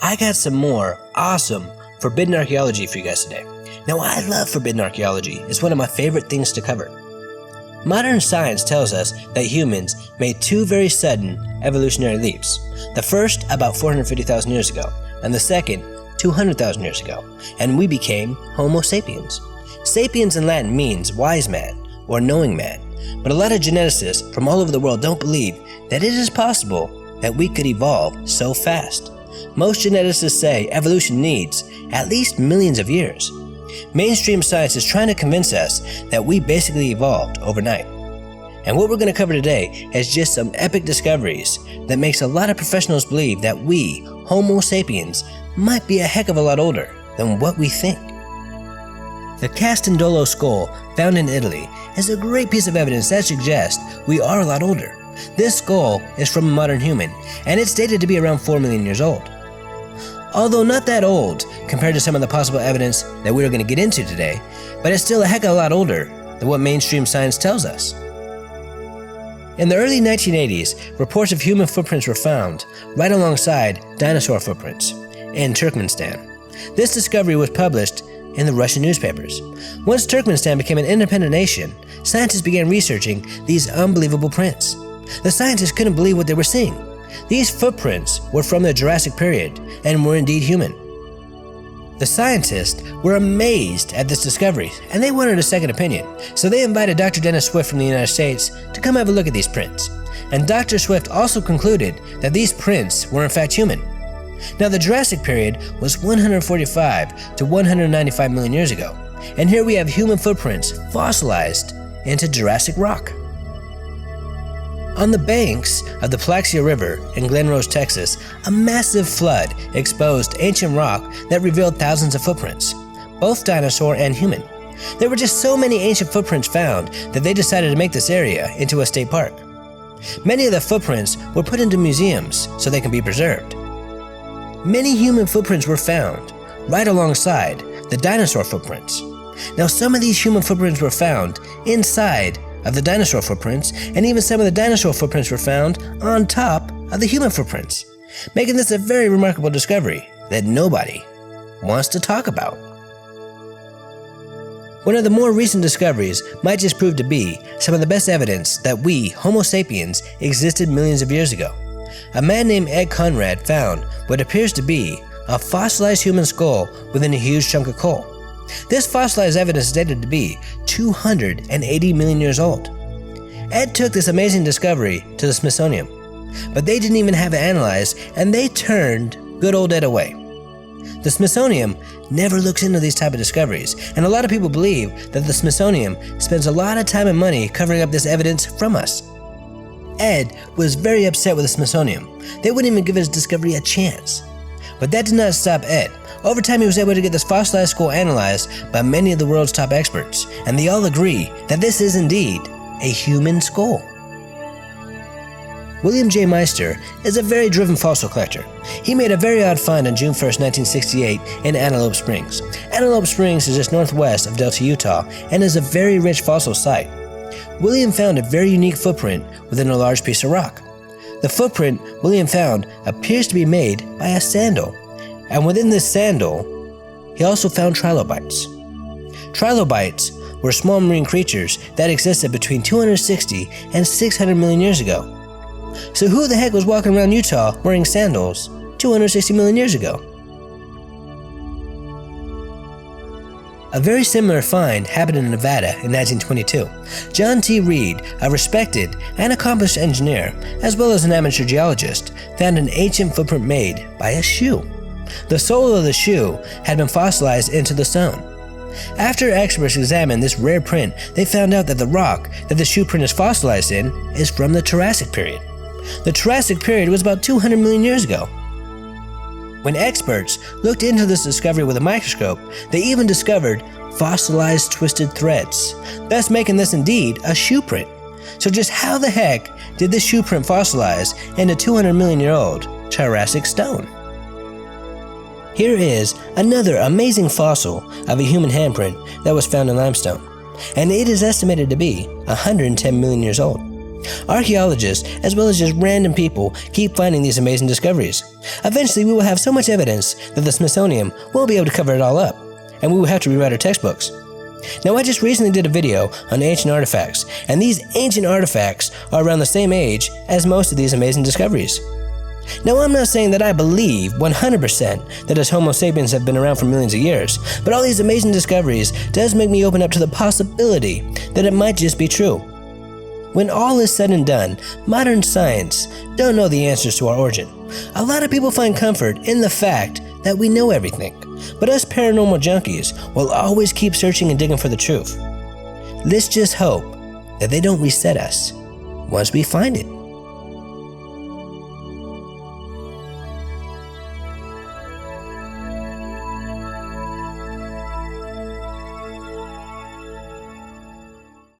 I got some more awesome forbidden archaeology for you guys today. Now, I love forbidden archaeology. It's one of my favorite things to cover. Modern science tells us that humans made two very sudden evolutionary leaps. The first about 450,000 years ago, and the second 200,000 years ago, and we became Homo sapiens. Sapiens in Latin means wise man or knowing man, but a lot of geneticists from all over the world don't believe that it is possible that we could evolve so fast. Most geneticists say evolution needs at least millions of years. Mainstream science is trying to convince us that we basically evolved overnight. And what we're going to cover today is just some epic discoveries that makes a lot of professionals believe that we, Homo sapiens, might be a heck of a lot older than what we think. The Castandolo skull found in Italy is a great piece of evidence that suggests we are a lot older. This skull is from a modern human, and it's dated to be around 4 million years old. Although not that old compared to some of the possible evidence that we're going to get into today, but it's still a heck of a lot older than what mainstream science tells us. In the early 1980s, reports of human footprints were found right alongside dinosaur footprints in Turkmenistan. This discovery was published in the Russian newspapers. Once Turkmenistan became an independent nation, scientists began researching these unbelievable prints. The scientists couldn't believe what they were seeing. These footprints were from the Jurassic period and were indeed human. The scientists were amazed at this discovery, and they wanted a second opinion, so they invited Dr. Dennis Swift from the United States to come have a look at these prints. And Dr. Swift also concluded that these prints were in fact human. Now, the Jurassic period was 145 to 195 million years ago, and here we have human footprints fossilized into Jurassic rock. On the banks of the Plaxia River in Glen Rose, Texas, a massive flood exposed ancient rock that revealed thousands of footprints, both dinosaur and human. There were just so many ancient footprints found that they decided to make this area into a state park. Many of the footprints were put into museums so they can be preserved. Many human footprints were found right alongside the dinosaur footprints. Now, some of these human footprints were found inside of the dinosaur footprints, and even some of the dinosaur footprints were found on top of the human footprints, making this a very remarkable discovery that nobody wants to talk about. One of the more recent discoveries might just prove to be some of the best evidence that we, Homo sapiens, existed millions of years ago. A man named Ed Conrad found what appears to be a fossilized human skull within a huge chunk of coal. This fossilized evidence is dated to be 280 million years old. Ed took this amazing discovery to the Smithsonian, but they didn't even have it analyzed, and they turned good old Ed away. The Smithsonian never looks into these type of discoveries, and a lot of people believe that the Smithsonian spends a lot of time and money covering up this evidence from us. Ed was very upset with the Smithsonian. They wouldn't even give his discovery a chance. But that did not stop Ed. Over time, he was able to get this fossilized skull analyzed by many of the world's top experts, and they all agree that this is indeed a human skull. William J. Meister is a very driven fossil collector. He made a very odd find on June 1st, 1968 in Antelope Springs. Antelope Springs is just northwest of Delta, Utah, and is a very rich fossil site. William found a very unique footprint within a large piece of rock. The footprint William found appears to be made by a sandal, and within this sandal, he also found trilobites. Trilobites were small marine creatures that existed between 260 and 600 million years ago. So who the heck was walking around Utah wearing sandals 260 million years ago? A very similar find happened in Nevada in 1922. John T. Reed, a respected and accomplished engineer, as well as an amateur geologist, found an ancient footprint made by a shoe. The sole of the shoe had been fossilized into the stone. After experts examined this rare print, they found out that the rock that the shoe print is fossilized in is from the Jurassic period. The Jurassic period was about 200 million years ago. When experts looked into this discovery with a microscope, they even discovered fossilized twisted threads, thus making this indeed a shoe print. So just how the heck did this shoe print fossilize into 200 million year old Jurassic stone? Here is another amazing fossil of a human handprint that was found in limestone, and it is estimated to be 110 million years old. Archaeologists, as well as just random people, keep finding these amazing discoveries. Eventually, we will have so much evidence that the Smithsonian won't be able to cover it all up, and we will have to rewrite our textbooks. Now, I just recently did a video on ancient artifacts, and these ancient artifacts are around the same age as most of these amazing discoveries. Now, I'm not saying that I believe 100% that us Homo sapiens have been around for millions of years, but all these amazing discoveries does make me open up to the possibility that it might just be true. When all is said and done, modern science don't know the answers to our origin. A lot of people find comfort in the fact that we know everything, but us paranormal junkies will always keep searching and digging for the truth. Let's just hope that they don't reset us once we find it.